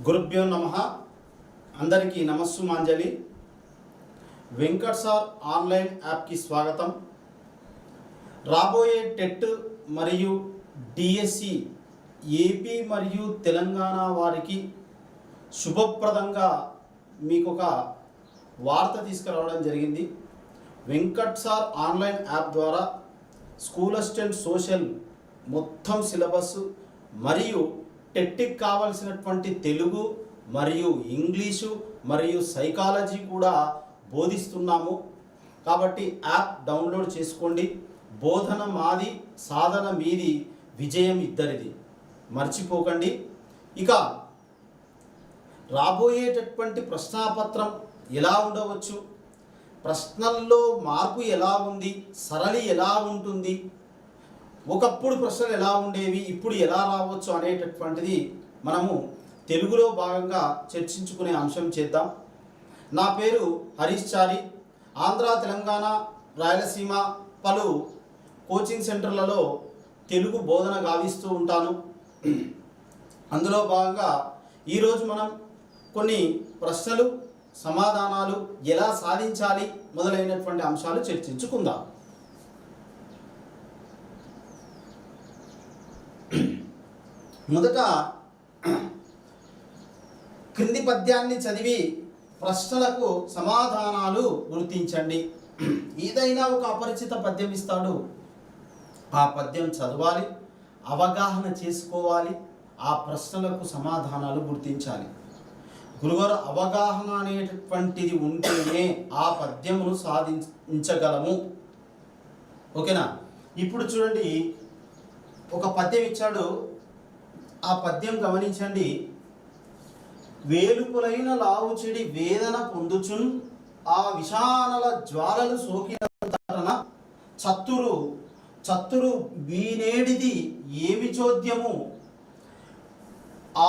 గురుభ్యో నమః. అందరికీ నమస్సు మాంజలి. వెంకట్ సార్ ఆన్లైన్ యాప్కి స్వాగతం. రాబోయే టెట్ మరియు డిఎస్సి ఏపీ మరియు తెలంగాణ వారికి శుభప్రదంగా మీకు ఒక వార్త తీసుకురావడం జరిగింది. వెంకట్ సార్ ఆన్లైన్ యాప్ ద్వారా స్కూల్ అసిస్టెంట్ సోషల్ మొత్తం సిలబస్ మరియు టెట్కి కావలసినటువంటి తెలుగు మరియు ఇంగ్లీషు మరియు సైకాలజీ కూడా బోధిస్తున్నాము. కాబట్టి యాప్ డౌన్లోడ్ చేసుకోండి. బోధన మాది, సాధన మీది, విజయం ఇద్దరిది. మర్చిపోకండి. ఇక రాబోయేటటువంటి ప్రశ్నాపత్రం ఎలా ఉండవచ్చు, ప్రశ్నల్లో మార్పు ఎలా ఉంది, సరళి ఎలా ఉంటుంది, ఒకప్పుడు ప్రశ్నలు ఎలా ఉండేవి, ఇప్పుడు ఎలా రావచ్చు అనేటటువంటిది మనము తెలుగులో భాగంగా చర్చించుకునే అంశం చేద్దాం. నా పేరు హరీష్ చారి. ఆంధ్ర, తెలంగాణ, రాయలసీమ పలు కోచింగ్ సెంటర్లలో తెలుగు బోధన గావిస్తూ ఉంటాను. అందులో భాగంగా ఈరోజు మనం కొన్ని ప్రశ్నలు, సమాధానాలు ఎలా సాధించాలి మొదలైనటువంటి అంశాలు చర్చించుకుందాం. మొదట క్రింది పద్యాన్ని చదివి ప్రశ్నలకు సమాధానాలు గుర్తించండి. ఏదైనా ఒక అపరిచిత పద్యం ఇస్తాడు, ఆ పద్యం చదవాలి, అవగాహన చేసుకోవాలి, ఆ ప్రశ్నలకు సమాధానాలు గుర్తించాలి. గురుగారు, అవగాహన అనేటటువంటిది ఉంటేనే ఆ పద్యమును సాధించగలము. ఓకేనా? ఇప్పుడు చూడండి, ఒక పద్యం ఇచ్చాడు, ఆ పద్యం గమనించండి. వేలుపులైన లావు చెడి వేదన పొందుచున్, ఆ విషానల జ్వాలలు సోకిన చత్తురు చత్తురు వీనేడిది ఏమి చోద్యము,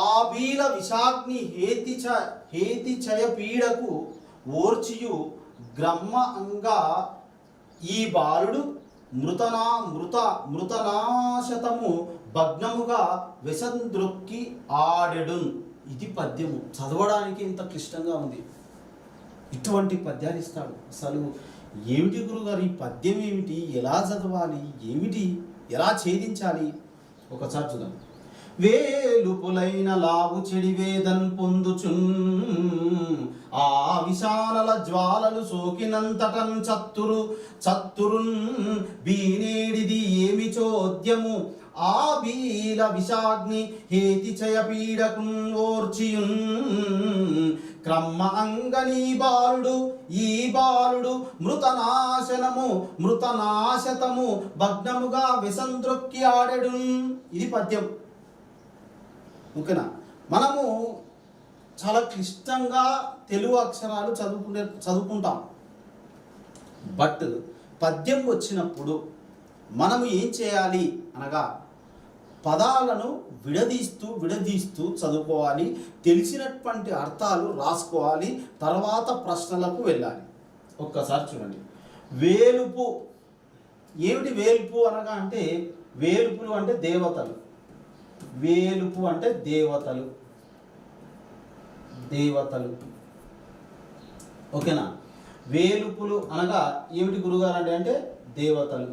ఆబీల విషాగ్ని హేతి చయ పీడకు ఓర్చియు గ్రమ్మ అంగా ఈ బాలుడు మృతనాశతము భగ్నముగా వెసంద్రొక్కి ఆడెడున్. ఇది పద్యము. చదవడానికి ఇంత క్లిష్టంగా ఉంది. ఇటువంటి పద్యాలు ఇస్తాడు. అసలు ఏమిటి గురుగారు, ఈ పద్యం ఏమిటి, ఎలా చదవాలి, ఏమిటి, ఎలా ఛేదించాలి? ఒకసారి చూద్దాం. వేలుపులైన లావు చెడి వేదన్ పొందుచున్, ఆ విశాల జ్వాలలు సోకినంతటన్ చత్తురున్ బీనేడిది ఏమి చోద్యము, ఆ బీల విషాగ్ని హేతి చయ పీడకున్ ఓర్చియున్ క్రమ్మ అంగనీ బాలుడు ఈ బాలుడు మృతనాశతము భగ్నముగా విసంద్రొక్కి ఆడెడు. ఇది పద్యం. ఓకేనా? మనము చాలా క్లిష్టంగా తెలుగు అక్షరాలు చదువుకుంటాం. బట్ పద్యం వచ్చినప్పుడు మనము ఏం చేయాలి అనగా, పదాలను విడదీస్తూ చదువుకోవాలి, తెలిసినటువంటి అర్థాలు రాసుకోవాలి, తర్వాత ప్రశ్నలకు వెళ్ళాలి. ఒక్కసారి చూడండి. వేలుపు ఏమిటి? వేలుపు అనగా అంటే, వేలుపులు అంటే దేవతలు. వేలుపు అంటే దేవతలు. ఓకేనా? వేలుపులు అనగా ఏమిటి గురుగారు అంటే దేవతలు.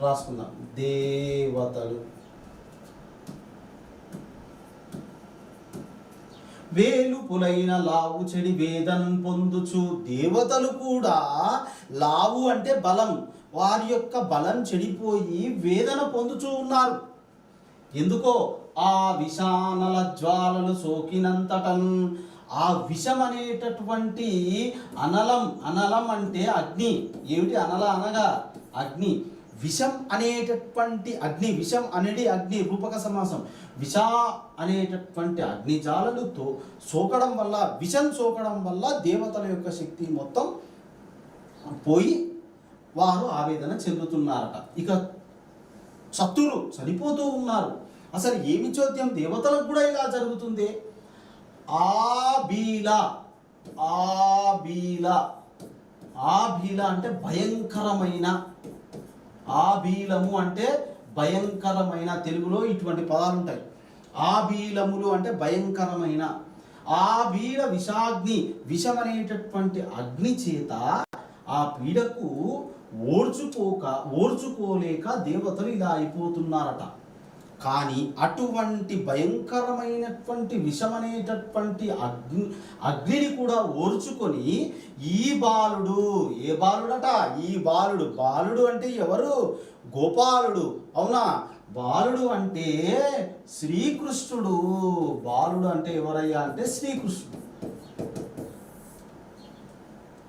రాసుకుందాం. దేవతలు. వేలుపులైన లావు చెడి వేదన్ పొందుచు. దేవతలు కూడా, లావు అంటే బలం, వారి యొక్క బలం చెడిపోయి వేదన పొందుచూ ఉన్నారు. ఎందుకో? ఆ విషానల జ్వాలలు సోకినంతటన్. ఆ విషం అనేటటువంటి అనలం అంటే అగ్ని. ఏమిటి అనల అనగా అగ్ని. విషం అనేటటువంటి అగ్ని, విషం అనేది అగ్ని, రూపక సమాసం. విష అనేటటువంటి అగ్ని జాలలతో సోకడం వల్ల, విషం సోకడం వల్ల దేవతల యొక్క శక్తి మొత్తం పోయి వారు ఆవేదన చెందుతున్నారట. ఇక చతురు చనిపోతూ ఉన్నారు. అసలు ఏమి చోద్యం, దేవతలకు కూడా ఇలా జరుగుతుంది. ఆబీల అంటే భయంకరమైన, ఆబీలము అంటే భయంకరమైన, తెలుగులో ఇటువంటి పదాలు ఉంటాయి. ఆబీలములు అంటే భయంకరమైన, ఆబీల విషాగ్ని, విషమనేటటువంటి అగ్ని చేత ఆ పీడకు ఓర్చుకోలేక దేవతలు ఇలా అయిపోతున్నారట. కానీ అటువంటి భయంకరమైనటువంటి విషమనేటటువంటి అగ్నిని కూడా ఓర్చుకొని ఈ బాలుడు, ఏ బాలుడట, ఈ బాలుడు అంటే ఎవరు? గోపాలుడు. అవునా? బాలుడు అంటే శ్రీకృష్ణుడు. బాలుడు అంటే ఎవరయ్యా అంటే శ్రీకృష్ణుడు.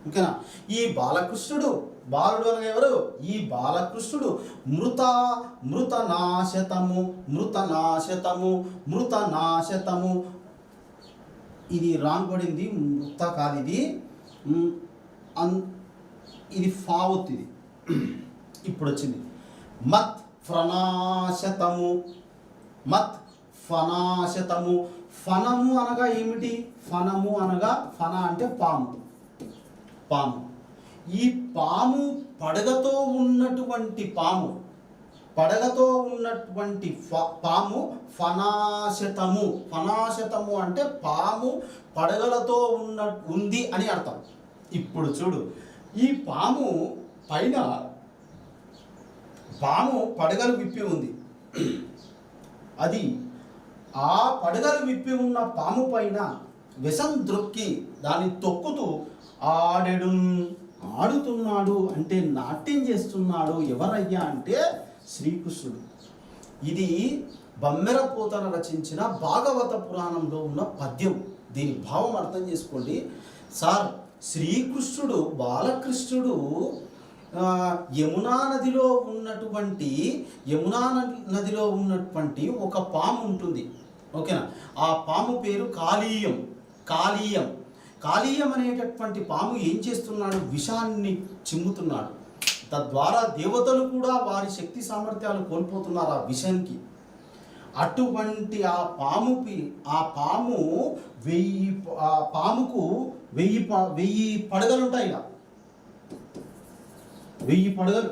ఓకేనా? ఈ బాలకృష్ణుడు, బాలుడు అనగా ఎవరు? ఈ బాలకృష్ణుడు మృతనాశతము ఇది రాంగ్ పడింది, మృత కాదు ఇది, ఇది ఫావత్, ఇది ఇప్పుడు వచ్చింది. మత్ ఫనాశతము, ఫనము అనగా ఏమిటి? ఫనము అనగా, ఫన అంటే పాము. ఈ పాము పడగతో ఉన్నటువంటి పాము పాము ఫనాశతము అంటే పాము పడగలతో ఉంది అని అర్థం. ఇప్పుడు చూడు, ఈ పాము పైన పడగలు విప్పి ఉంది. అది ఆ పడగలు విప్పి ఉన్న పాము పైన విషం ద్రొక్కి దాన్ని తొక్కుతూ ఆడుతున్నాడు అంటే నాట్యం చేస్తున్నాడు. ఎవరయ్యా అంటే శ్రీకృష్ణుడు. ఇది బమ్మెరపోతన రచించిన భాగవత పురాణంలో ఉన్న పద్యం. దీని భావం అర్థం చేసుకోండి సార్. శ్రీకృష్ణుడు, బాలకృష్ణుడు యమునా నదిలో ఉన్నటువంటి ఒక పాము ఉంటుంది. ఓకేనా? ఆ పాము పేరు కాళీయం అనేటటువంటి పాము ఏం చేస్తున్నాడు? విషాన్ని చిమ్ముతున్నాడు. తద్వారా దేవతలు కూడా వారి శక్తి సామర్థ్యాలు కోల్పోతున్నారు ఆ విషానికి. అటువంటి ఆ పాముకు 1000 పడగలు ఉంటాయి. 1000 పడగలు.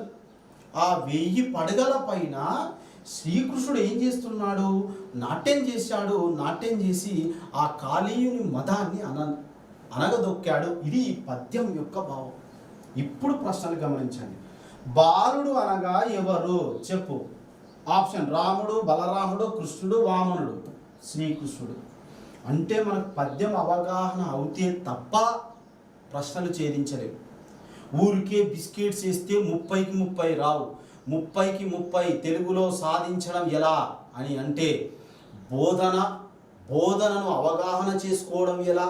ఆ 1000 పడగల పైన శ్రీకృష్ణుడు ఏం చేస్తున్నాడు? నాట్యం చేసి ఆ కాళీయుని మదాన్ని అనగదొక్కాడు. ఇది ఈ పద్యం యొక్క భావం. ఇప్పుడు ప్రశ్నలు గమనించండి. బాలుడు అనగా ఎవరు చెప్పు? ఆప్షన్: రాముడు, బలరాముడు, కృష్ణుడు, వామనుడు. శ్రీకృష్ణుడు. అంటే మనకు పద్యం అవగాహన అవుతే తప్ప ప్రశ్నలు ఛేదించలేవు. ఊరికే బిస్కెట్స్ వేస్తే 30కి 30 రావు. 30కి 30 తెలుగులో సాధించడం ఎలా అని అంటే బోధనను అవగాహన చేసుకోవడం ఎలా,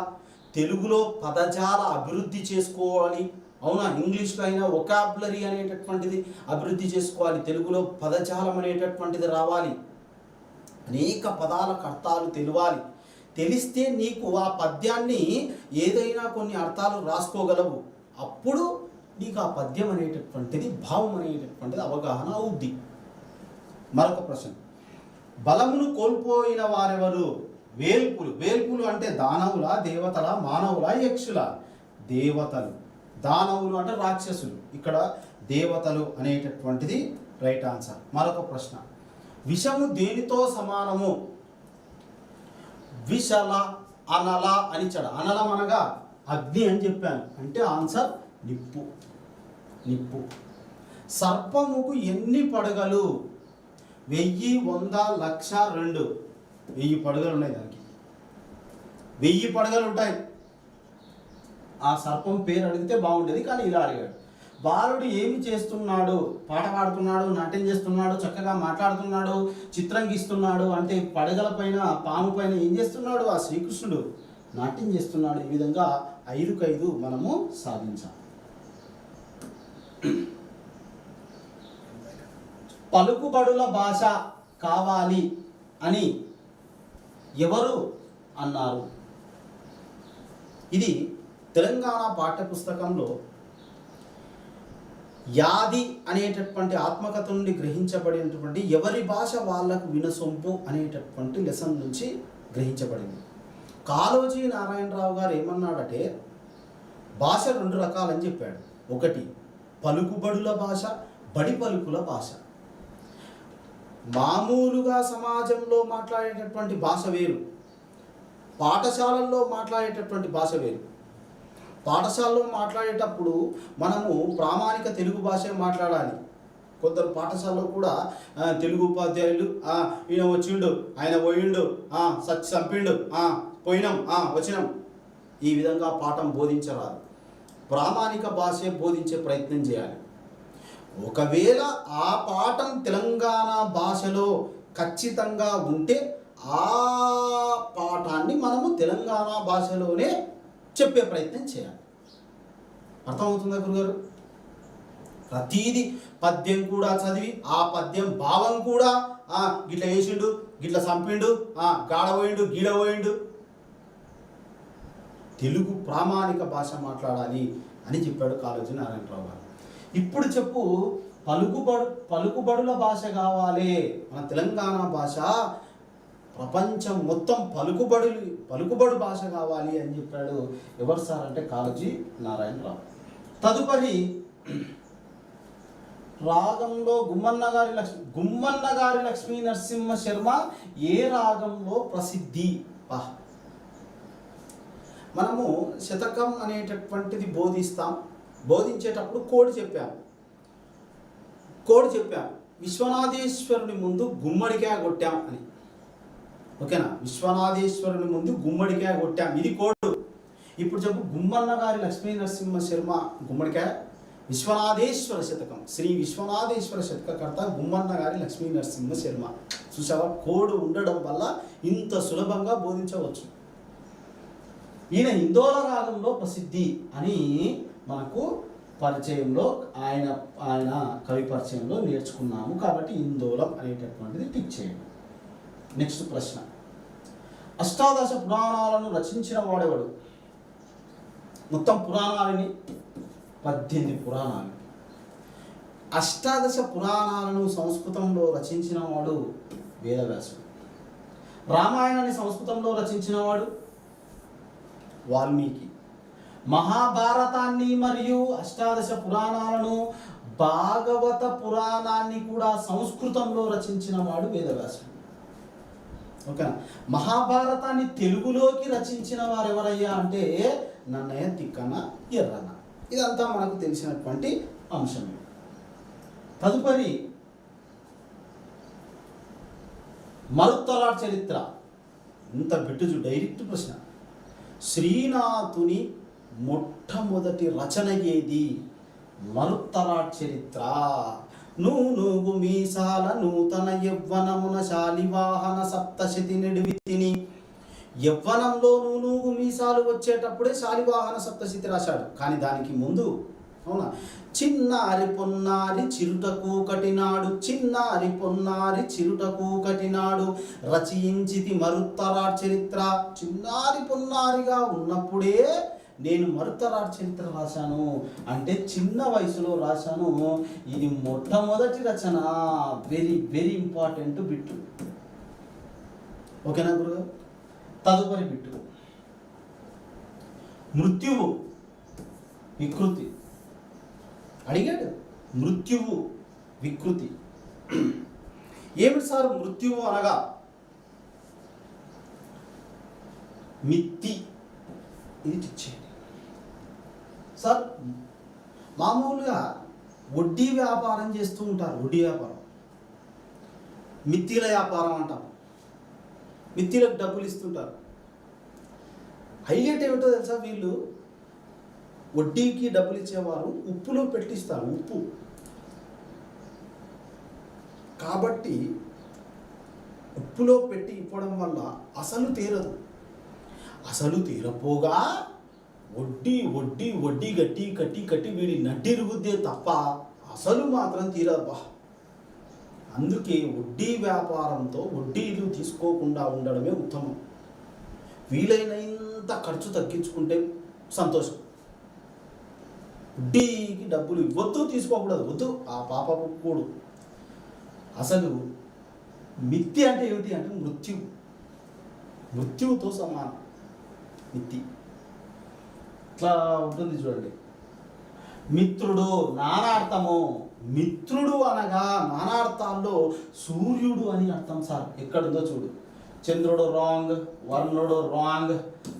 తెలుగులో పదజాల అభివృద్ధి చేసుకోవాలి. అవునా? ఇంగ్లీష్లో అయినా వొకాబులరీ అనేటటువంటిది అభివృద్ధి చేసుకోవాలి. తెలుగులో పదజాలం అనేటటువంటిది రావాలి. అనేక పదాలకు అర్థాలు తెలిస్తే నీకు ఆ పద్యాన్ని ఏదైనా కొన్ని అర్థాలు రాసుకోగలవు. అప్పుడు నీకు ఆ పద్యం అనేటటువంటిది, భావం అనేటటువంటిది అవగాహన అవుద్ది. మరొక ప్రశ్న: బలమును కోల్పోయిన వారెవరు? వేల్పులు అంటే దానవుల, దేవతల, మానవుల, యక్షుల? దేవతలు. దానవులు అంటే రాక్షసులు. ఇక్కడ దేవతలు అనేటటువంటిది రైట్ ఆన్సర్. మరొక ప్రశ్న: విషము దేనితో సమానము? విషల, అనల అని చెడ. అనలం అనగా అగ్ని అని చెప్పాను, అంటే ఆన్సర్ నిప్పు. సర్పముకు ఎన్ని పడగలు? 1000, 100, 1,00,000, 2. 1000 పడగలు ఉన్నాయి. దానికి 1000 పడగలు ఉంటాయి. ఆ సర్పం పేరు అడిగితే బాగుండేది, కానీ ఇలా అడిగాడు. బాలుడు ఏమి చేస్తున్నాడు? పాట పాడుతున్నాడు, నాట్యం చేస్తున్నాడు, చక్కగా మాట్లాడుతున్నాడు, చిత్రం గీస్తున్నాడు. అంటే పడగల పైన, పాము పైన ఏం చేస్తున్నాడు? ఆ శ్రీకృష్ణుడు నాట్యం చేస్తున్నాడు. ఈ విధంగా 5కు 5 మనము సాధించాలి. పలుకుబడుల భాష కావాలి అని ఎవరు అన్నారు? ఇది తెలంగాణ పాఠ్యపుస్తకంలో యాది అనేటటువంటి ఆత్మకథ నుండి గ్రహించబడినటువంటి ఎవరి భాష వాళ్ళకు వినసొంపు అనేటటువంటి లెసన్ నుంచి గ్రహించబడింది. కాళోజీ నారాయణరావు గారు ఏమన్నాడంటే భాష 2 రకాలని చెప్పాడు. ఒకటి పలుకుబడుల భాష, బడి పలుకుల భాష. మామూలుగా సమాజంలో మాట్లాడేటటువంటి భాష వేరు, పాఠశాలల్లో మాట్లాడేటటువంటి భాష వేరు. పాఠశాలలో మాట్లాడేటప్పుడు మనము ప్రామాణిక తెలుగు భాషే మాట్లాడాలి. కొందరు పాఠశాలలో కూడా తెలుగు ఉపాధ్యాయులు ఈయన వచ్చిండు, ఆయన పోయిండు, చంపిండు, పోయినాం, వచ్చినాం, ఈ విధంగా పాఠం బోధించరాదు. ప్రామాణిక భాషే బోధించే ప్రయత్నం చేయాలి. ఒకవేళ ఆ పాఠం తెలంగాణ భాషలో ఖచ్చితంగా ఉంటే ఆ పాఠాన్ని మనము తెలంగాణ భాషలోనే చెప్పే ప్రయత్నం చేయాలి. అర్థమవుతుందా గురుగారు? ప్రతీది పద్యం కూడా చదివి ఆ పద్యం భావం కూడా గిట్ల వేసిండు, గిట్ల చంపిండు, గాడపోయిండు, గీడపోయిండు, తెలుగు ప్రామాణిక భాష మాట్లాడాలి అని చెప్పాడు కాళోజీ నారాయణరావు గారు. ఇప్పుడు చెప్పు, పలుకుబడుల భాష కావాలి, మన తెలంగాణ భాష ప్రపంచం మొత్తం పలుకుబడు భాష కావాలి అని చెప్పాడు. ఎవరు సార్ అంటే కాళోజీ నారాయణరావు. తదుపరి రాగంలో గుమ్మన్న గారి లక్ష్మీ నరసింహ శర్మ ఏ రాగంలో ప్రసిద్ధి? మనము శతకం అనేటటువంటిది బోధించేటప్పుడు కోడి చెప్పాం, విశ్వనాథేశ్వరుని ముందు గుమ్మడికాయ కొట్టాం అని. ఓకేనా? విశ్వనాథేశ్వరుని ముందు గుమ్మడికాయ కొట్టాం, ఇది కోడు. ఇప్పుడు చెప్పు, గుమ్మన్న గారి లక్ష్మీ నరసింహ శర్మ గుమ్మడికాయ, విశ్వనాథేశ్వర శతకం, శ్రీ విశ్వనాథేశ్వర శతకకర్త గుమ్మన్న గారి లక్ష్మీ నరసింహ శర్మ. చూసావా, కోడు ఉండడం వల్ల ఇంత సులభంగా బోధించవచ్చు. ఈయన ఇందోల రాగంలో ప్రసిద్ధి అని మనకు పరిచయంలో ఆయన కవి పరిచయంలో నేర్చుకున్నాము. కాబట్టి ఇందోలం అనేటటువంటిది టిక్ చేయండి. నెక్స్ట్ ప్రశ్న, అష్టాదశ పురాణాలను రచించిన వాడెవడు? మొత్తం పురాణాలని 18 పురాణాలు. అష్టాదశ పురాణాలను సంస్కృతంలో రచించిన వాడు వేదవ్యాసుడు. రామాయణాన్ని సంస్కృతంలో రచించిన వాడు వాల్మీకి. మహాభారతాన్ని మరియు అష్టాదశ పురాణాలను, భాగవత పురాణాన్ని కూడా సంస్కృతంలో రచించిన వాడు వేదవ్యాసుడు. ఓకేనా? మహాభారతాన్ని తెలుగులోకి రచించిన వారు ఎవరయ్యా అంటే నన్నయ్య తిక్కన ఎర్రన్న. ఇదంతా మనకు తెలిసినటువంటి అంశమే. తదుపరి మరుత్తరాట్ చరిత్ర. ఇంత బిట్టుజు డైరెక్ట్ ప్రశ్న. శ్రీనాథుని మొట్టమొదటి రచన ఏది? మరుత్తరాట్ చరిత్ర. నూనూగు మీసాల నూతన యవ్వనమున శాలివాహన సప్తశతి నెడువితిని. యవ్వనంలో నూనూగు మీసాలు వచ్చేటప్పుడే శాలివాహన సప్తశతి రాశాడు. కానీ దానికి ముందు, అవునా, చిన్నారి పొన్నారి చిరుటకు కటినాడు, చిన్నారి పొన్నారి చిరుటకు కటినాడు రచయించితి మరుత్తరాట్ చరిత్ర. చిన్నారి పొన్నారిగా ఉన్నప్పుడే నేను మరుత్తరాట్ చరిత్ర రాశాను అంటే చిన్న వయసులో రాశాను. ఇది మొట్టమొదటి రచన. Very very important bit. ఓకేనా గురుగారు? తదుపరి బిట్టు, మృత్యువు వికృతి అడిగాడు. మృత్యువు వికృతి ఏమిటి సార్? మృత్యువు అనగా మిత్తి. ఇది తెచ్చేయండి సార్. మామూలుగా వడ్డీ వ్యాపారం చేస్తూ ఉంటారు. వడ్డీ వ్యాపారం, మిత్తిల వ్యాపారం అంటాం. మిత్తిలకు డబ్బులు ఇస్తుంటారు. హైలైట్ ఏమిటో తెలుసా? వీళ్ళు వడ్డీకి డబ్బులు ఇచ్చేవారు ఉప్పులో పెట్టిస్తారు, ఉప్పు. కాబట్టి ఉప్పులో పెట్టి ఇవ్వడం వల్ల అసలు తీరదు. అసలు తీరపోగా వడ్డీ వడ్డీ వడ్డీ గట్టి కట్టి కట్టి వీడి నడ్డిరుగుద్దే తప్ప అసలు మాత్రం తీరబ్బా. అందుకే వడ్డీ వ్యాపారంతో వడ్డీలు తీసుకోకుండా ఉండడమే ఉత్తమం. వీలైనంత ఖర్చు తగ్గించుకుంటే సంతోషం. వడ్డీకి డబ్బులు ఇవ్వద్దు, తీసుకోకూడదు, వద్దు, ఆ పాపకు కూడు. అసలు మిత్తి అంటే ఏమిటి అంటే మృత్యువుతో సమానం మిత్తి. ఇట్లా ఉంటుంది చూడండి. మిత్రుడు నానార్థము, మిత్రుడు అనగా నానార్థాల్లో సూర్యుడు అని అర్థం సార్. ఎక్కడుందో చూడు. చంద్రుడు రాంగ్, వర్ణుడు రాంగ్,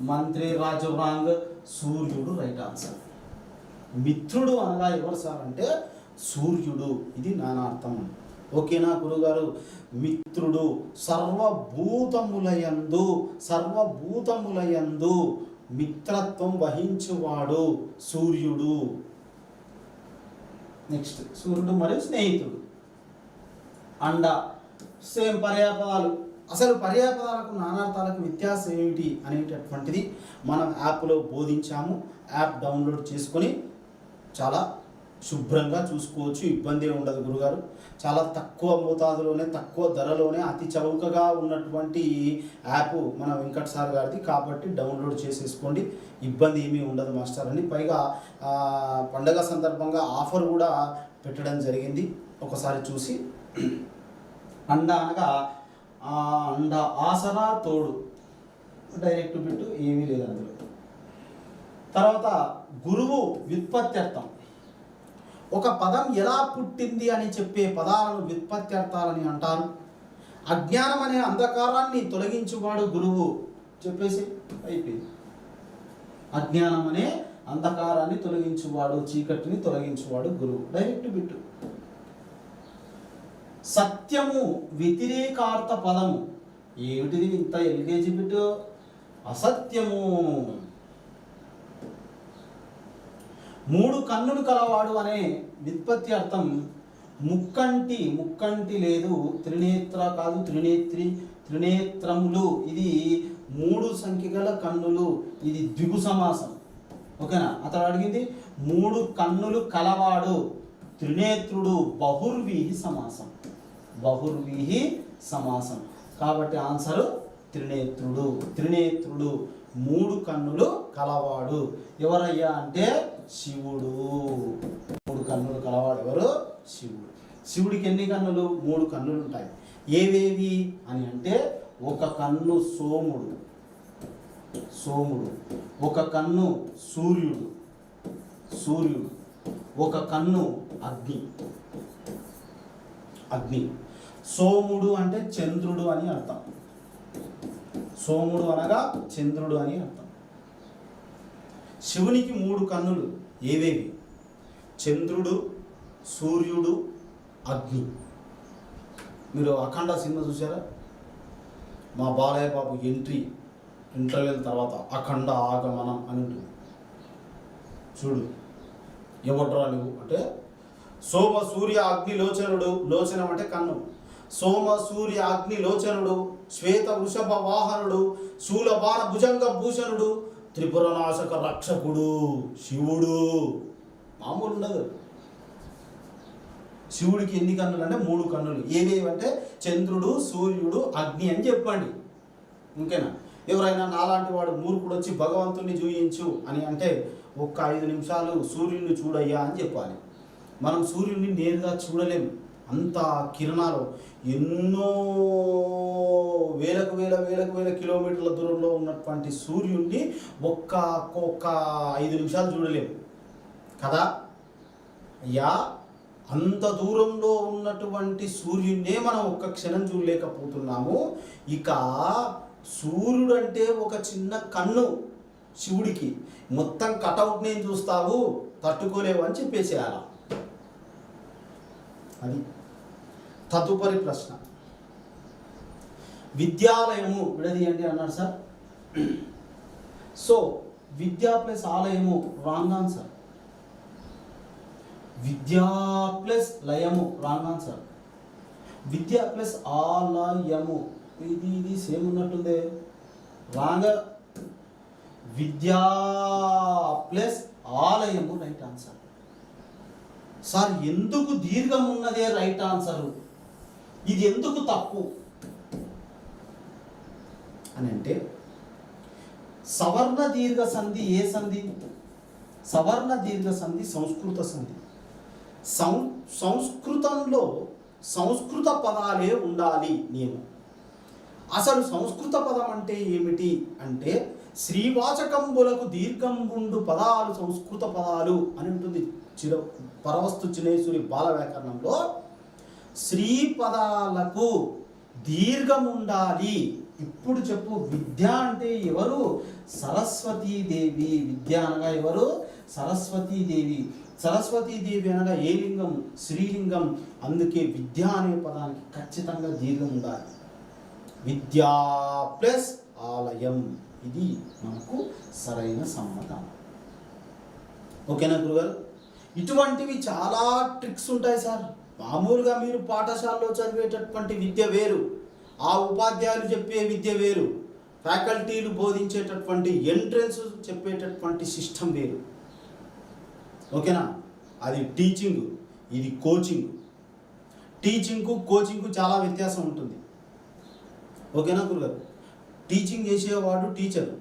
మంత్రి రాజు రాంగ్, సూర్యుడు రైట్ ఆన్సర్. మిత్రుడు అనగా ఎవరు సార్ అంటే సూర్యుడు. ఇది నానార్థం. ఓకేనా గురుగారు? మిత్రుడు సర్వభూతములయందు మిత్రత్వం వహించువాడు సూర్యుడు. నెక్స్ట్ సూర్యుడు మరియు స్నేహితుడు. అండ సేమ్ పర్యాపదాలు. అసలు పర్యాపదాలకు నానార్థాలకు వ్యత్యాసం ఏమిటి అనేటటువంటిది మనం యాప్లో బోధించాము. యాప్ డౌన్లోడ్ చేసుకొని చాలా శుభ్రంగా చూసుకోవచ్చు. ఇబ్బంది ఉండదు గురుగారు. చాలా తక్కువ మోతాదులోనే, తక్కువ ధరలోనే, అతి చౌకగా ఉన్నటువంటి యాప్ మన వెంకట్ సార్ గారిది. కాబట్టి డౌన్లోడ్ చేసేసుకోండి. ఇబ్బంది ఏమీ ఉండదు మాస్టర్ అని. పైగా పండగ సందర్భంగా ఆఫర్ కూడా పెట్టడం జరిగింది. ఒకసారి చూసి. అండ అనగా అండ ఆసరా తోడు, డైరెక్ట్ బిట్టు ఏమీ లేదు అందులో. తర్వాత గురువు వ్యుత్పత్త్యర్థం. ఒక పదం ఎలా పుట్టింది అని చెప్పే పదాలను వ్యుత్పత్త్యర్థాలని అంటారు. అజ్ఞానం అనే అంధకారాన్ని తొలగించువాడు గురువు. చెప్పేసి అయిపోయింది. అజ్ఞానం అనే అంధకారాన్ని తొలగించువాడు, చీకటిని తొలగించువాడు గురువు. Direct bit. సత్యము వ్యతిరేకార్థ పదము. ఏమిటిది ఇంత ఎల్కేజీ బిట్టు? అసత్యము. మూడు కన్నులు కలవాడు అనే వ్యుత్పత్తి అర్థం ముక్కంటి లేదు, త్రినేత్ర కాదు, త్రినేత్రములు. ఇది మూడు సంఖ్య గల కన్నులు. ఇది ద్విగు సమాసం. ఓకేనా? అతడు అడిగింది మూడు కన్నులు కలవాడు, త్రినేత్రుడు, బహుర్వీహి సమాసం. కాబట్టి ఆన్సరు త్రినేత్రుడు. మూడు కన్నులు కలవాడు. ఎవరయ్యా అంటే శివుడు. మూడు కన్నులు కలవాడు ఎవరు? శివుడు. శివుడికి ఎన్ని కన్నులు? మూడు కన్నులు ఉంటాయి. ఏవేవి అని అంటే ఒక కన్ను సోముడు, ఒక కన్ను సూర్యుడు, ఒక కన్ను అగ్ని. సోముడు అంటే చంద్రుడు అని అర్థం. సోముడు అనగా చంద్రుడు అని అర్థం. శివునికి మూడు కన్నులు. ఏవేవి? చంద్రుడు, సూర్యుడు, అగ్ని. మీరు అఖండ సినిమా చూసారా? మా బాలయ్య బాబు ఇంటర్వెల్ తర్వాత అఖండ ఆగమనం అని ఉంటుంది చూడు. ఎవడ్రా నువ్వు అంటే సోమ సూర్య అగ్ని లోచనుడు. లోచనం అంటే కన్ను. సోమ సూర్య అగ్ని లోచనుడు, శ్వేత వృషభ వాహనుడు, శూలబాణ భుజంగ భూషణుడు, త్రిపురనాశక రక్షకుడు శివుడు. మామూలు ఉండదు. శివుడికి ఎన్ని కన్నులు అంటే మూడు కన్నులు. ఏవేవంటే చంద్రుడు, సూర్యుడు, అగ్ని అని చెప్పండి. ఇంకేనా? ఎవరైనా నాలాంటి వాడు మూర్ఖుడు వచ్చి భగవంతుని చూయించు అని అంటే ఒక్క 5 నిమిషాలు సూర్యుడిని చూడయ్యా అని చెప్పాలి. మనం సూర్యుడిని నేరుగా చూడలేము. అంత కిరణాలు ఎన్నో వేలకు వేల కిలోమీటర్ల దూరంలో ఉన్నటువంటి సూర్యుడిని ఒక్క 5 నిమిషాలు చూడలేము కదా అయ్యా. అంత దూరంలో ఉన్నటువంటి సూర్యుడినే మనం ఒక్క క్షణం చూడలేకపోతున్నాము. ఇక సూర్యుడు అంటే ఒక చిన్న కన్ను శివుడికి. మొత్తం కటౌట్ నేను చూస్తావు, తట్టుకోలేవు అని చెప్పేసేయాల. అది తదుపరి ప్రశ్న. విద్యాలయము విడదీయండి అన్నాడు సార్. సో విద్యా ప్లస్ ఆలయము రాంగ్ ఆన్సర్. విద్యా ప్లస్ లయము రాంగ్ ఆన్సర్. విద్య ప్లస్ ఆలయము ఇది సేమ్ ఉన్నట్టుందే. రాంగ్. విద్యా ప్లస్ ఆలయము రైట్ ఆన్సర్. సార్ ఎందుకు దీర్ఘం ఉన్నదే రైట్ ఆన్సర్, ఇది ఎందుకు తప్పు అని అంటే సవర్ణ దీర్ఘ సంధి ఏ సంధి? సవర్ణ దీర్ఘ సంధి సంస్కృత సంధి. సంస్కృతంలో సంస్కృత పదాలే ఉండాలి నియమం. అసలు సంస్కృత పదం అంటే ఏమిటి అంటే శ్రీవాచకంబులకు దీర్ఘంబుండు పదాలు సంస్కృత పదాలు అని ఉంటుంది పరవస్తు చినేశ్వరి బాల వ్యాకరణంలో. శ్రీ పదాలకు దీర్ఘం ఉండాలి. ఇప్పుడు చెప్పు, విద్య అంటే ఎవరు? సరస్వతీదేవి. విద్య అనగా ఎవరు? సరస్వతీదేవి. సరస్వతీదేవి అనగా ఏ లింగం? శ్రీలింగం. అందుకే విద్య అనే పదానికి ఖచ్చితంగా దీర్ఘం ఉండాలి. విద్యా ప్లస్ ఆలయం, ఇది మనకు సరైన సమాధానం. ఓకేనా గురుగారు? ఇటువంటివి చాలా ట్రిక్స్ ఉంటాయి సార్. మామూలుగా మీరు పాఠశాలలో చదివేటటువంటి విద్య వేరు, ఆ ఉపాధ్యాయులు చెప్పే విద్య వేరు, ఫ్యాకల్టీలు బోధించేటటువంటి ఎంట్రన్స్ చెప్పేటటువంటి సిస్టమ్ వేరు. ఓకేనా? అది టీచింగ్, ఇది కోచింగ్. టీచింగ్కు కోచింగ్కు చాలా వ్యత్యాసం ఉంటుంది. ఓకేనా గురుగారు? టీచింగ్ చేసేవాడు టీచర్,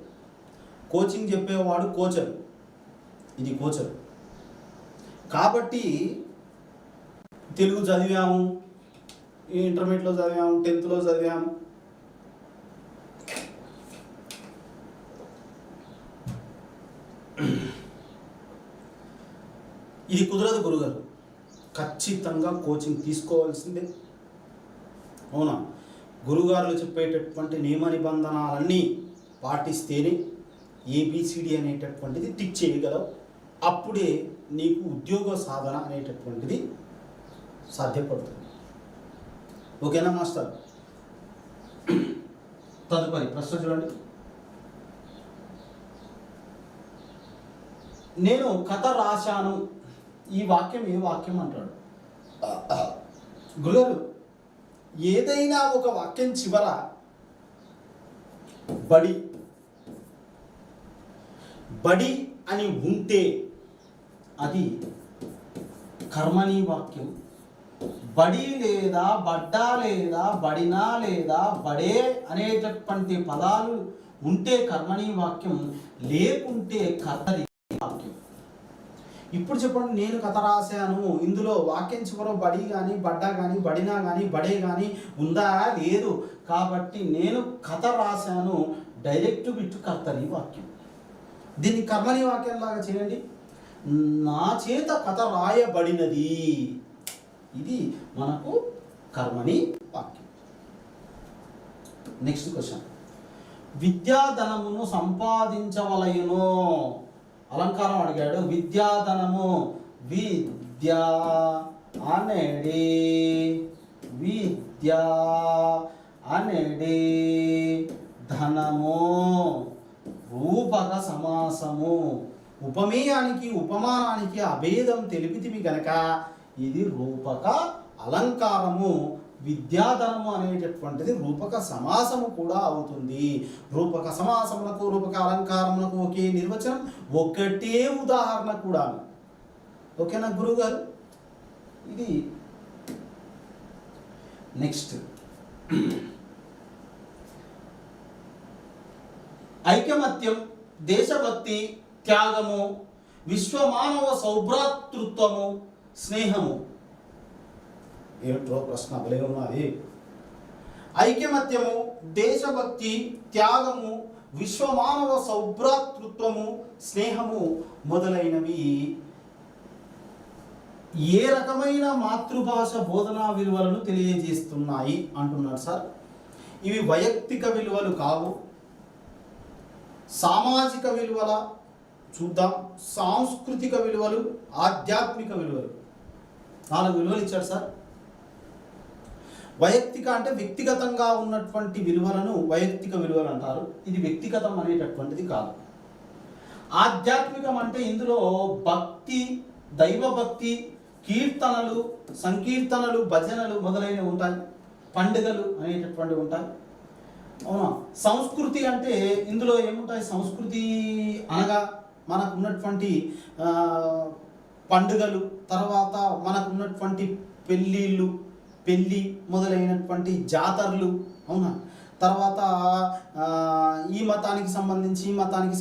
కోచింగ్ చెప్పేవాడు కోచర్. ఇది కోచర్. కాబట్టి తెలుగు చదివాము, ఇంటర్మీడియట్లో చదివాము, 10th చదివాము. ఇది కుదరదు గురుగారు, ఖచ్చితంగా కోచింగ్ తీసుకోవాల్సిందే. అవునా? గురుగారులు చెప్పేటటువంటి నియమ నిబంధనలన్నీ పాటిస్తేనే ఏబిసిడి అనేటటువంటిది టిక్ చేయగలవు. అప్పుడే నీకు ఉద్యోగ సాధన అనేటటువంటిది సాధ్యపడుతుంది. ఓకేనా మాస్టర్? తదుపరి ప్రశ్న చూడండి. నేను కథ రాశాను. ఈ వాక్యం ఏ వాక్యం అంటాడు గురుగారు? ఏదైనా ఒక వాక్యం చివర బడి బడి అని ఉంటే అది కర్మణి వాక్యం. బడి లేదా బడ్డా లేదా బడినా లేదా బడే అనేటటువంటి పదాలు ఉంటే కర్మణి వాక్యం, లేకుంటే కర్తరి వాక్యం. ఇప్పుడు చెప్పండి, నేను కథ రాశాను, ఇందులో వాక్యం చివరో బడి కానీ బడ్డా కానీ బడినా కానీ బడే కానీ ఉందా? లేదు. కాబట్టి నేను కథ రాశాను, డైరెక్ట్ బిట్టు కర్తరి వాక్యం. దీన్ని కర్మణి వాక్యంలాగా చేయండి. నా చేత కథ రాయబడినది, ఇది మనకు కర్మణి వాక్యం. Next question. విద్యాధనమును సంపాదించవలయును. అలంకారం అడిగాడు. విద్యాధనము, విద్యా అనేడి, విద్యా అనేడి, ధనము, రూపక సమాసము. ఉపమేయానికి ఉపమానానికి అభేదం తెలిపితివి గనక ఇది రూపక అలంకారము. విద్యాధనము అనేటటువంటిది రూపక సమాసము కూడా అవుతుంది. రూపక సమాసములకు రూపక అలంకారములకు ఒకే నిర్వచనం, ఒకటే ఉదాహరణ కూడా. ఓకేనా గురువుగారు? ఇది నెక్స్ట్. ఐకమత్యం, దేశభక్తి, త్యాగము, విశ్వమానవ సౌభ్రాతృత్వము, స్నేహము. ఏమిటో ప్రశ్న భలే ఉన్నది. ఐకమత్యము, దేశభక్తి, త్యాగము, విశ్వమానవ సౌభ్రాతృత్వము, స్నేహము మొదలైనవి ఏ రకమైన మాతృభాష బోధనా విలువలను తెలియజేస్తున్నాయి అంటున్నారు సార్. ఇవి వైయక్తిక విలువలు కావు, సామాజిక విలువల చూద్దాం, సాంస్కృతిక విలువలు, ఆధ్యాత్మిక విలువలు. 4 విలువలు ఇచ్చాడు సార్. వైయక్తిక అంటే వ్యక్తిగతంగా ఉన్నటువంటి విలువలను వైయక్తిక విలువలు అంటారు. ఇది వ్యక్తిగతం అనేటటువంటిది కాదు. ఆధ్యాత్మికం అంటే ఇందులో భక్తి, దైవభక్తి, కీర్తనలు, సంకీర్తనలు, భజనలు మొదలైనవి ఉంటాయి. పండుగలు అనేటటువంటివి ఉంటాయి. అవునా? సంస్కృతి అంటే ఇందులో ఏముంటాయి? సంస్కృతి అనగా మనకు ఉన్నటువంటి పండుగలు, తర్వాత మనకు ఉన్నటువంటి పెళ్ళి మొదలైనటువంటి జాతరలు. అవునా? తర్వాత ఈ మతానికి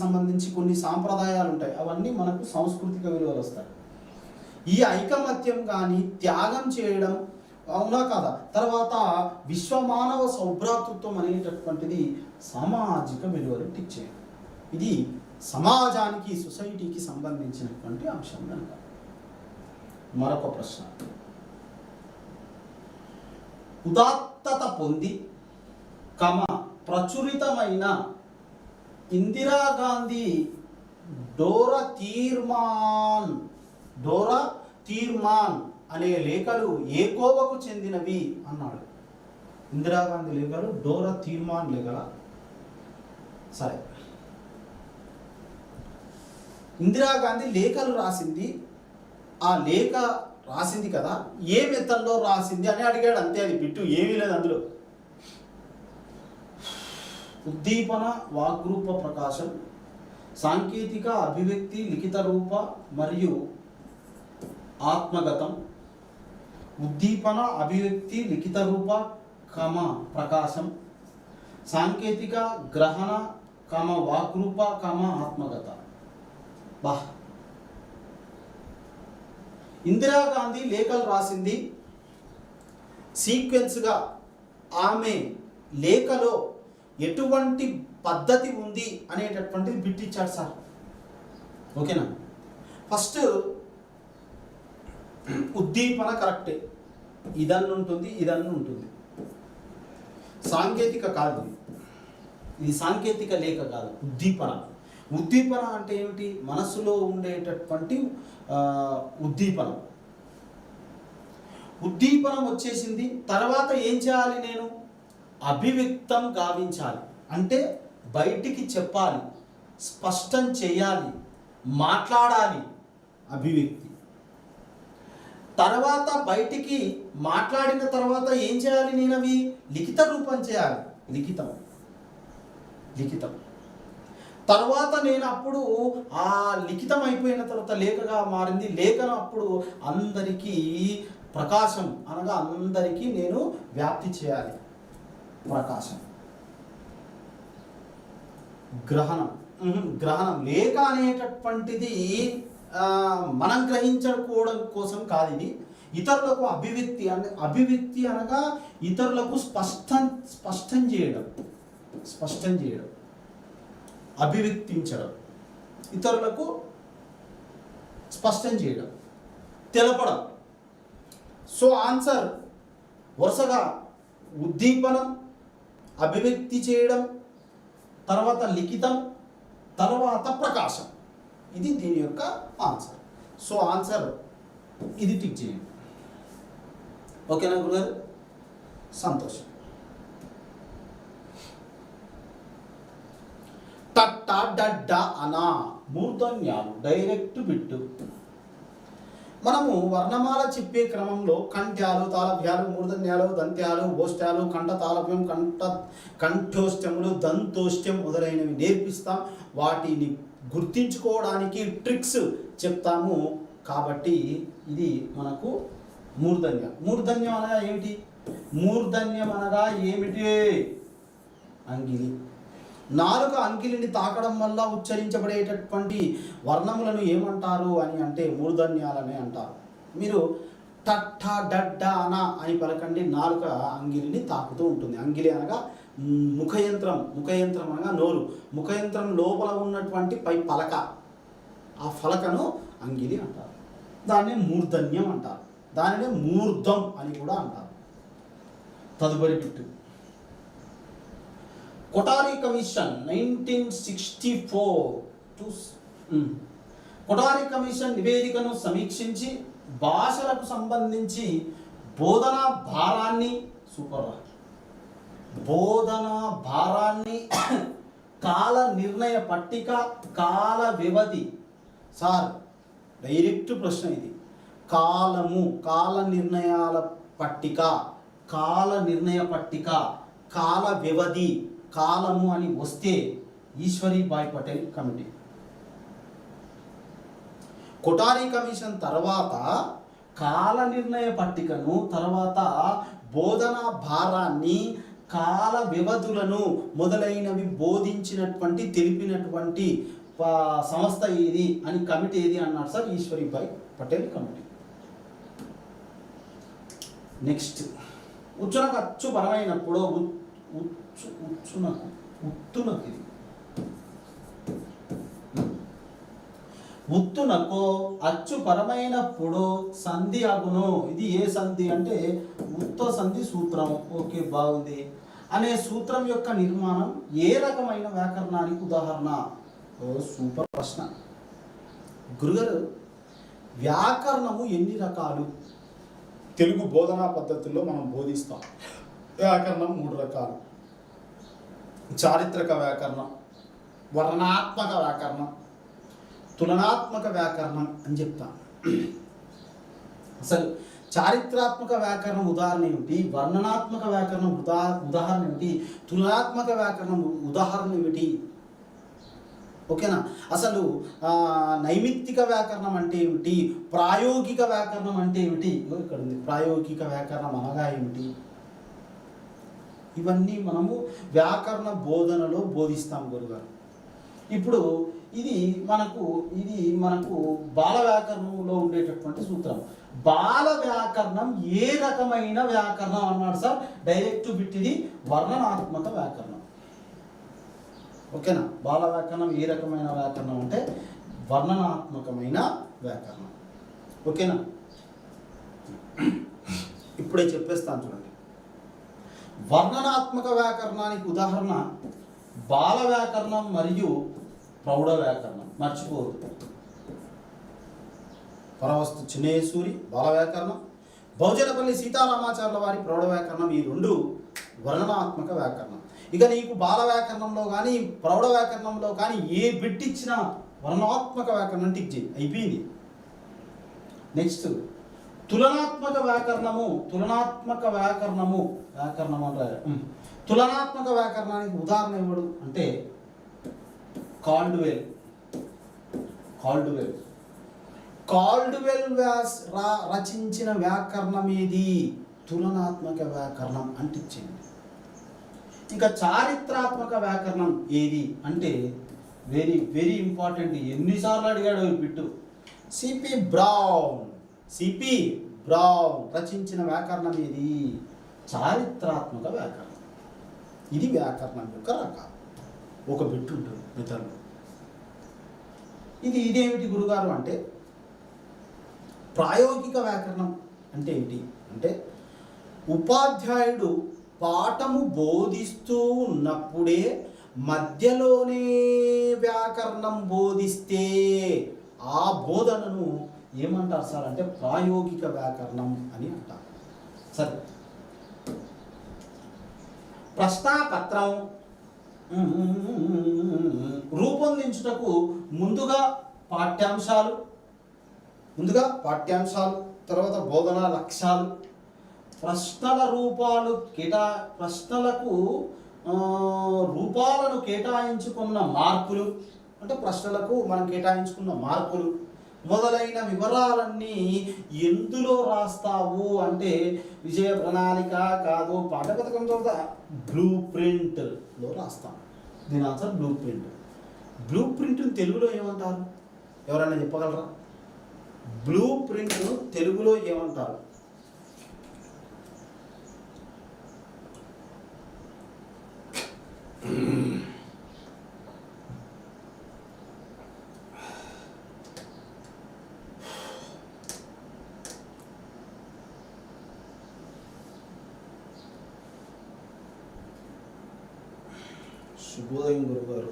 సంబంధించి కొన్ని సాంప్రదాయాలు ఉంటాయి. అవన్నీ మనకు సాంస్కృతిక విలువలు వస్తాయి. ఈ ఐకమత్యం కానీ త్యాగం చేయడం, అవునా కదా? తర్వాత విశ్వమానవ సౌభ్రాతృత్వం అనేటటువంటిది సామాజిక విలువలు టిక్ చేయాలి. ఇది సమాజానికి సొసైటీకి సంబంధించినటువంటి అంశం కనుక. మరొక ప్రశ్న, ఉదాత్తత పొంది ప్రచురితమైన ఇందిరాగాంధీ డోరా తీర్మాన్ అనే లేఖలు ఏ కోవకు చెందినవి అన్నాడు. ఇందిరాగాంధీ లేఖలు డోరా తీర్మాన్ లేఖల? సరే, ఇందిరాగాంధీ లేఖలు రాసింది, ఆ లేఖ రాసింది కదా, ఏ మెథడ్లో రాసింది అని అడిగాడు, అంతే. అది బిట్టు, ఏమీ లేదు అందులో. ఉద్దీపన, వాగ్రూప ప్రకాశం, సాంకేతిక, అభివ్యక్తి, లిఖిత రూప మరియు ఆత్మగతం. ఉద్దీపన, అభివ్యక్తి, లిఖిత రూప, ప్రకాశం, సాంకేతిక, గ్రహణ, వాగ్రూప, ఆత్మగత. బా, ఇందిరాగాంధీ లేఖలు రాసింది సీక్వెన్స్గా. ఆమె లేఖలో ఎటువంటి పద్ధతి ఉంది అనేటటువంటిది బిట్ ఇచ్చాడు సార్. ఓకేనా? ఫస్ట్ ఉద్దీపన కరెక్టే, ఇదన్ను ఉంటుంది, ఇదన్ను ఉంటుంది. సాంకేతిక కాదు, ఇది సాంకేతిక లేఖ కాదు, ఉద్దీపన. ఉద్దీపన అంటే ఏమిటి? మనస్సులో ఉండేటటువంటి ఉద్దీపనం. ఉద్దీపనం వచ్చేసింది, తర్వాత ఏం చేయాలి? నేను అభివ్యక్తం గావించాలి, అంటే బయటికి చెప్పాలి, స్పష్టం చేయాలి, మాట్లాడాలి. అభివ్యక్తి తర్వాత బయటికి మాట్లాడిన తర్వాత ఏం చేయాలి? నేను అవి లిఖిత రూపం చేయాలి, లిఖితం. తర్వాత నేను అప్పుడు ఆ లిఖితం అయిపోయిన తర్వాత లేఖగా మారింది. లేఖను అప్పుడు అందరికీ ప్రకాశం అనగా అందరికీ నేను వ్యాప్తి చేయాలి. ప్రకాశం. గ్రహణం లేఖ అనేటటువంటిది మనం గ్రహించుకోవడం కోసం కాదు, ఇది ఇతరులకు అభివ్యక్తి అనగా ఇతరులకు స్పష్టం చేయడం, అభివ్యక్తించడం, ఇతరులకు స్పష్టం చేయడం, తెలపడం. సో ఆన్సర్ వరుసగా ఉద్దీపనం, అభివ్యక్తి చేయడం, తర్వాత లిఖితం, తర్వాత ప్రకాశం. ఇది దీని యొక్క ఆన్సర్. సో ఆన్సర్ ఇది టిక్ చేయండి. ఓకేనా గురుగారు? సంతోషం. టట్ట డడ్డ అనా మూర్ధన్యాలు డైరెక్ట్ బిట్టు. మనము వర్ణమాల చెప్పే క్రమంలో కంఠ్యాలు, తాళభ్యాలు, మూర్ధన్యాలు, దంత్యాలు, ఓష్ట్యాలు, కంఠ తాళభ్యం, కంఠోష్టములు, దంతోష్టం మొదలైనవి నేర్పిస్తాం. వాటిని గుర్తించుకోవడానికి ట్రిక్స్ చెప్తాము. కాబట్టి ఇది మనకు మూర్ధన్యం. మూర్ధన్యం అనగా ఏమిటి? మూర్ధన్యం అనగా ఏమిటి? అంగిలి. నాలుక అంగిలిని తాకడం వల్ల ఉచ్చరించబడేటటువంటి వర్ణములను ఏమంటారు అని అంటే మూర్ధన్యాలనే అంటారు. మీరు టట్ట డడ్డ అన అని పలకండి, నాలుక అంగిలిని తాకుతూ ఉంటుంది. అంగిలి అనగా ముఖయంత్రం అనగా నోరు. ముఖయంత్రం లోపల ఉన్నటువంటి పై పలక, ఆ ఫలకను అంగిలి అంటారు. దాన్ని మూర్ధన్యం అంటారు. దానినే మూర్ధం అని కూడా అంటారు. తదుపరి bit. Kothari commission 1964 Kothari commission నివేదికను సమీక్షించి భాషలకు సంబంధించి బోధనా భారాన్ని కాల నిర్ణయ పట్టిక, కాల వ్యవధి. సార్ డైరెక్ట్ ప్రశ్న ఇది. కాల నిర్ణయాల పట్టిక, కాల వ్యవధి, కాలము అని వస్తే ఈశ్వరీబాయి పటేల్ కమిటీ. కొఠారి కమిషన్ తర్వాత కాల నిర్ణయ పట్టికను, తర్వాత బోధనా భారాన్ని, కాల వ్యవధులను మొదలైనవి బోధించినటువంటి తెలిపినటువంటి సంస్థ ఏది అని కమిటీ ఏది అన్నారు సార్? ఈశ్వరీబాయి పటేల్ కమిటీ. నెక్స్ట్, ఉచ్చునకు అచ్చు బలమైనప్పుడు ఉత్తునకు ఉత్తునకో అచ్చు పరమైనప్పుడు సంధి అగును. ఇది ఏ సంధి అంటే ఉత్త సంధి సూత్రం. ఓకే, బాగుంది. అనే సూత్రం యొక్క నిర్మాణం ఏ రకమైన వ్యాకరణానికి ఉదాహరణ? ఓ సూపర్ ప్రశ్న గురుగారు. వ్యాకరణము ఎన్ని రకాలు? తెలుగు బోధనా పద్ధతుల్లో మనం బోధిస్తాం. వ్యాకరణం 3 రకాలు: చారిత్రక వ్యాకరణం, వర్ణనాత్మక వ్యాకరణం, తులనాత్మక వ్యాకరణం అని చెప్తాం. అసలు చారిత్రాత్మక వ్యాకరణం ఉదాహరణ ఏమిటి? వర్ణనాత్మక వ్యాకరణం ఉదాహరణ ఏమిటి? తులనాత్మక వ్యాకరణం ఉదాహరణ ఏమిటి? ఓకేనా? అసలు నైమిత్తిక వ్యాకరణం అంటే ఏమిటి? ప్రాయోగిక వ్యాకరణం అంటే ఏమిటి? ఇక్కడ ఉంది. ప్రాయోగిక వ్యాకరణం అనగా ఏమిటి? ఇవన్నీ మనము వ్యాకరణ బోధనలో బోధిస్తాం గురుగారు. ఇప్పుడు ఇది మనకు బాల వ్యాకరణంలో ఉండేటటువంటి సూత్రం. బాల వ్యాకరణం ఏ రకమైన వ్యాకరణం అన్నాడు సార్? డైరెక్ట్ బిట్ ఇది వర్ణనాత్మక వ్యాకరణం. ఓకేనా? బాల వ్యాకరణం ఏ రకమైన వ్యాకరణం అంటే వర్ణనాత్మకమైన వ్యాకరణం. ఓకేనా? ఇప్పుడే చెప్పేస్తాను చూడండి. వర్ణనాత్మక వ్యాకరణానికి ఉదాహరణ బాల వ్యాకరణం మరియు ప్రౌఢ వ్యాకరణం. మర్చిపోవద్దు. పరవస్తు చిన్నేసూరి బాల వ్యాకరణం, బహుజనపల్లి సీతారామాచార్యుల వారి ప్రౌఢ వ్యాకరణం. ఈ 2 వర్ణనాత్మక వ్యాకరణం. ఇక నీకు బాల వ్యాకరణంలో కానీ ప్రౌఢ వ్యాకరణంలో కానీ ఏ బిట్ ఇచ్చినా వర్ణనాత్మక వ్యాకరణం టిక్ చేయి, అయిపోయింది. నెక్స్ట్ తులనాత్మక వ్యాకరణము. వ్యాకరణం అంటారు. తులనాత్మక వ్యాకరణానికి ఉదాహరణ ఇవ్వడు అంటే కాల్డ్వెల్ రచించిన వ్యాకరణం ఏది? తులనాత్మక వ్యాకరణం అంటించింది. ఇక చారిత్రాత్మక వ్యాకరణం ఏది అంటే వెరీ వెరీ ఇంపార్టెంట్. ఎన్నిసార్లు అడిగాడు ఈ బిట్టు. సిపి బ్రౌన్ రచించిన వ్యాకరణం ఏది? చారిత్రాత్మక వ్యాకరణం. ఇది వ్యాకరణం యొక్క రకాలు. ఒక బిట్టు ఉంటుంది మిత్రులు. ఇదేమిటి గురుగారు అంటే ప్రాయోగిక వ్యాకరణం అంటే ఏంటి అంటే ఉపాధ్యాయుడు పాఠము బోధిస్తూ ఉన్నప్పుడే మధ్యలోనే వ్యాకరణం బోధిస్తే ఆ బోధనను ఏమంటారు సార్ అంటే ప్రాయోగిక వ్యాకరణం అని అంటారు. సరే, ప్రశ్నాపత్రం రూపొందించుటకు ముందుగా పాఠ్యాంశాలు, తర్వాత బోధనా లక్ష్యాలు, ప్రశ్నలకు రూపాలను కేటాయించుకున్న మార్కులు, అంటే ప్రశ్నలకు మనం కేటాయించుకున్న మార్కులు మొదలైన వివరాలన్నీ ఎందులో రాస్తావు అంటే విజయ ప్రణాళిక కాదు, పాఠ్యపథకం తర్వాత బ్లూ ప్రింట్లో రాస్తాం. దీని ఆన్సర్ బ్లూ ప్రింట్. బ్లూ ప్రింట్ని తెలుగులో ఏమంటారు? ఎవరైనా చెప్పగలరా? బ్లూ ప్రింట్ను తెలుగులో ఏమంటారు? శుభోదయం గురుగారు.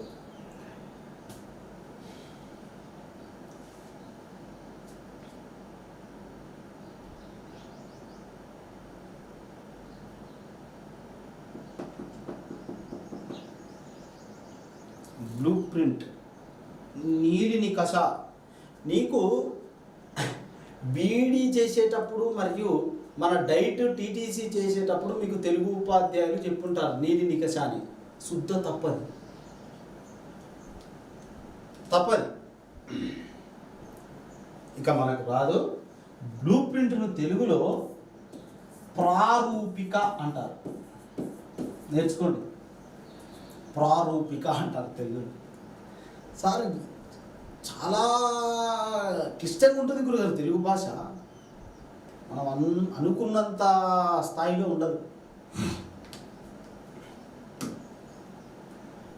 బ్లూ ప్రింట్, నీలి నికష. నీకు బీఈడీ చేసేటప్పుడు మరియు మన డైట్ టీటీసీ చేసేటప్పుడు మీకు తెలుగు ఉపాధ్యాయులు చెప్పుంటారు నీలి నికష అని. శుద్ధ తప్పది. ఇక మనకు రాదు. బ్లూ ప్రింట్ను తెలుగులో ప్రారూపిక అంటారు. నేర్చుకోండి. ప్రారూపిక అంటారు తెలుగులో. సార్ చాలా క్లిష్టంగా ఉంటుంది గురుగారు తెలుగు భాష. మనం అనుకున్నంత స్థాయిలో ఉండదు.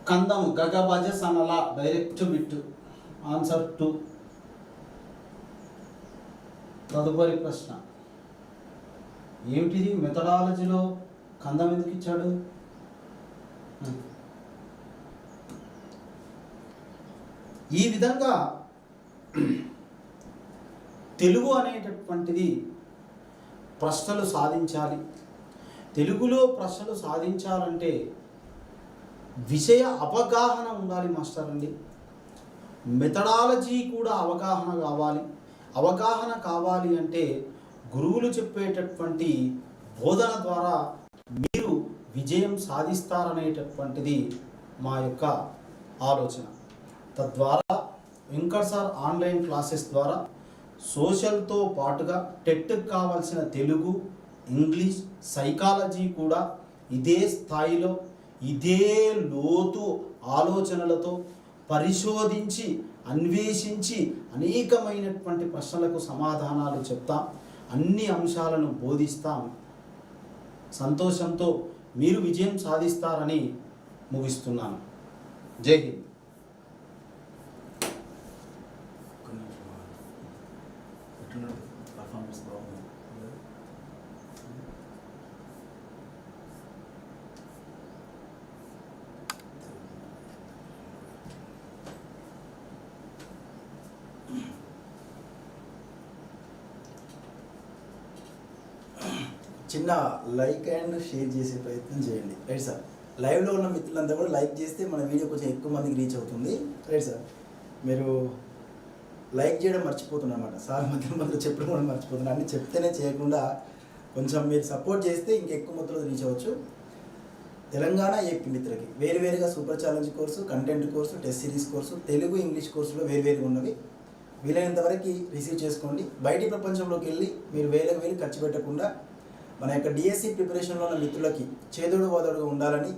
కందము గగబజ సనల డైరెక్ట్ బిట్. ఆన్సర్ 2. తదుపరి ప్రశ్న ఏమిటిది? మెథడాలజీలో కందం ఎందుకు ఇచ్చాడు? ఈ విధంగా తెలుగు అనేటటువంటిది ప్రశ్నలు సాధించాలి. తెలుగులో ప్రశ్నలు సాధించాలంటే విషయ అవగాహన ఉండాలి మాస్టర్ అండి. మెథడాలజీ కూడా అవగాహన కావాలి. అవగాహన కావాలి అంటే గురువులు చెప్పేటటువంటి బోధన ద్వారా మీరు విజయం సాధిస్తారనేటటువంటిది మా యొక్క ఆలోచన. తద్వారా వెంకట్ సార్ ఆన్లైన్ క్లాసెస్ ద్వారా సోషల్తో పాటుగా టెట్కి కావాల్సిన తెలుగు, ఇంగ్లీష్, సైకాలజీ కూడా ఇదే స్థాయిలో ఇదే లోతు ఆలోచనలతో పరిశోధించి అన్వేషించి అనేకమైనటువంటి ప్రశ్నలకు సమాధానాలు చెప్తాం. అన్ని అంశాలను బోధిస్తాం. సంతోషంతో మీరు విజయం సాధిస్తారని ముగిస్తున్నాను. జై హింద్. చిన్న లైక్ అండ్ షేర్ చేసే ప్రయత్నం చేయండి. Right sir. లైవ్లో ఉన్న మిత్రులంతా కూడా లైక్ చేస్తే మన వీడియో కొంచెం ఎక్కువ మందికి రీచ్ అవుతుంది. Right sir. మీరు లైక్ చేయడం మర్చిపోతున్నారు అన్నమాట. సార్ మధ్య చెప్పడం కూడా మర్చిపోతున్నారు. అన్నీ చెప్తేనే చేయకుండా కొంచెం మీరు సపోర్ట్ చేస్తే ఇంకెక్కువ మొత్తంలో రీచ్ అవ్వచ్చు. తెలంగాణ ఏపీ మిత్రులకి వేరువేరుగా super challenge course, content course, test series course, Telugu English కోర్సులో వేరువేరుగా ఉన్నవి. వీలైనంత వరకు రిసీవ్ చేసుకోండి. బయటి ప్రపంచంలోకి వెళ్ళి మీరు వేలకు ఖర్చు పెట్టకుండా మన యొక్క డిఎస్సి ప్రిపరేషన్లో ఉన్న మిత్రులకి చేదోడు వాదోడుగా ఉండాలని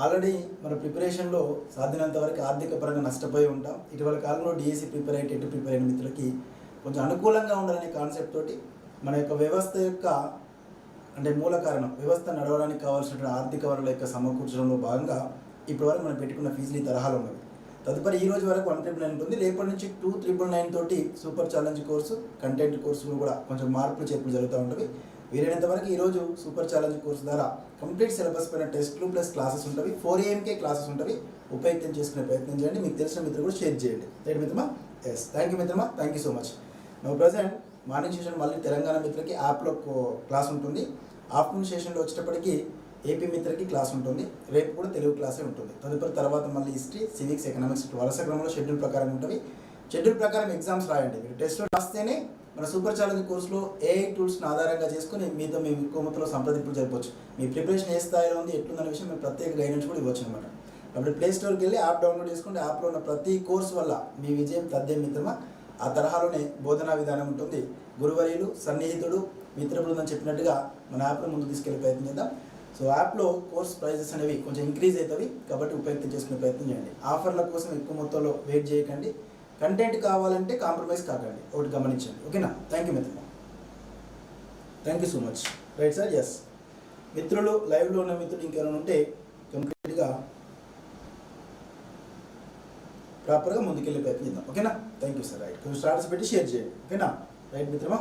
ఆల్రెడీ మన ప్రిపరేషన్లో సాధ్యమైనంత వరకు ఆర్థిక పరంగా నష్టపోయి ఉంటాం. ఇటీవల కాలంలో డిఎస్సి ప్రిపేర్ అయ్యి టెట్ ప్రిపేర్ అయిన మిత్రులకి కొంచెం అనుకూలంగా ఉండాలనే కాన్సెప్ట్ తోటి మన యొక్క వ్యవస్థ యొక్క అంటే మూల కారణం వ్యవస్థ నడవడానికి కావాల్సిన ఆర్థిక వనరుల యొక్క సమకూర్చడంలో భాగంగా ఇప్పటివరకు మనం పెట్టుకున్న ఫీజులు ఈ తరహాలు ఉన్నవి. తదుపరి ఈ రోజు వరకు 1,999 ఉంటుంది. రేపటి నుంచి 2,999 తోటి సూపర్ ఛాలెంజ్ కోర్సు, కంటెంట్ కోర్సులు కూడా కొంచెం మార్పులు చేర్పులు జరుగుతూ ఉంటుంది. వీలైనంత వరకు ఈరోజు సూపర్ ఛాలెంజ్ కోర్సు ద్వారా కంప్లీట్ సిలబస్ పైన టెస్ట్లు ప్లస్ క్లాసెస్ ఉంటుంది. 4 AM క్లాసెస్ ఉంటుంది. ఉపయుక్తం చేసుకునే ప్రయత్నం చేయండి. మీకు తెలిసిన మిత్రులు కూడా షేర్ చేయండి. రైట్ మిత్రమా? ఎస్. థ్యాంక్ యూ మిత్రమా. Thank you so much. Now present morning session మళ్ళీ తెలంగాణ మిత్రులకి యాప్లో క్లాస్ ఉంటుంది. ఆఫ్టర్నూన్ సెషన్లో వచ్చేటప్పటికి ఏపీ మిత్రులకి క్లాస్ ఉంటుంది. రేపు కూడా తెలుగు క్లాసే ఉంటుంది. తర్వాత మళ్ళీ హిస్టరీ, సివిక్స్, ఎకనామిక్స్ వరుస క్రమంలో షెడ్యూల్ ప్రకారం ఉంటుంది. షెడ్యూల్ ప్రకారం ఎగ్జామ్స్ రాయండి. మీరు టెస్ట్లో రాస్తేనే మన సూపర్ ఛాలెంజ్ కోర్సులో ఏఐ టూల్స్ని ఆధారంగా చేసుకుని మీతో మీ ఎక్కువ మొత్తంలో సంప్రదింపులు జరపవచ్చు. మీ ప్రిపరేషన్ ఏ స్థాయిలో ఉంది, ఎట్లుందనే విషయం మేము ప్రత్యేక గైడెన్స్ కూడా ఇవ్వచ్చు అనమాట. కాబట్టి ప్లే స్టోర్కి వెళ్ళి యాప్ డౌన్లోడ్ చేసుకుంటే యాప్లో ఉన్న ప్రతి కోర్సు వల్ల మీ విజయం తథ్యం మిత్రమా. ఆ తరహాలోనే బోధనా విధానం ఉంటుంది. గురువర్యులు, సన్నిహితుడు, మిత్ర బృందం చెప్పినట్టుగా మన యాప్లో ముందు తీసుకెళ్లే ప్రయత్నం చేద్దాం. సో యాప్లో కోర్స్ ప్రైజెస్ అనేవి కొంచెం ఇంక్రీజ్ అవుతాయి. కాబట్టి ఉపయుక్తం చేసుకునే ప్రయత్నం చేయండి. ఆఫర్ల కోసం ఎక్కువ మొత్తంలో వెయిట్ చేయకండి. కంటెంట్ కావాలంటే కాంప్రమైజ్ కాకండి. ఒకటి గమనించండి. ఓకేనా? థ్యాంక్ యూ మిత్రులు. Thank you so much. Right sir. Yes మిత్రులు, లైవ్లో ఉన్న మిత్రులు ఇంకెవరైనా ఉంటే కంప్లీట్గా ప్రాపర్గా ముందుకెళ్ళే ప్రయత్నం చేద్దాం. ఓకేనా? Thank you sir. రైట్ కొంచెం స్టాటస్ పెట్టి షేర్ చేయండి. ఓకేనా? రైట్ మిత్రమా.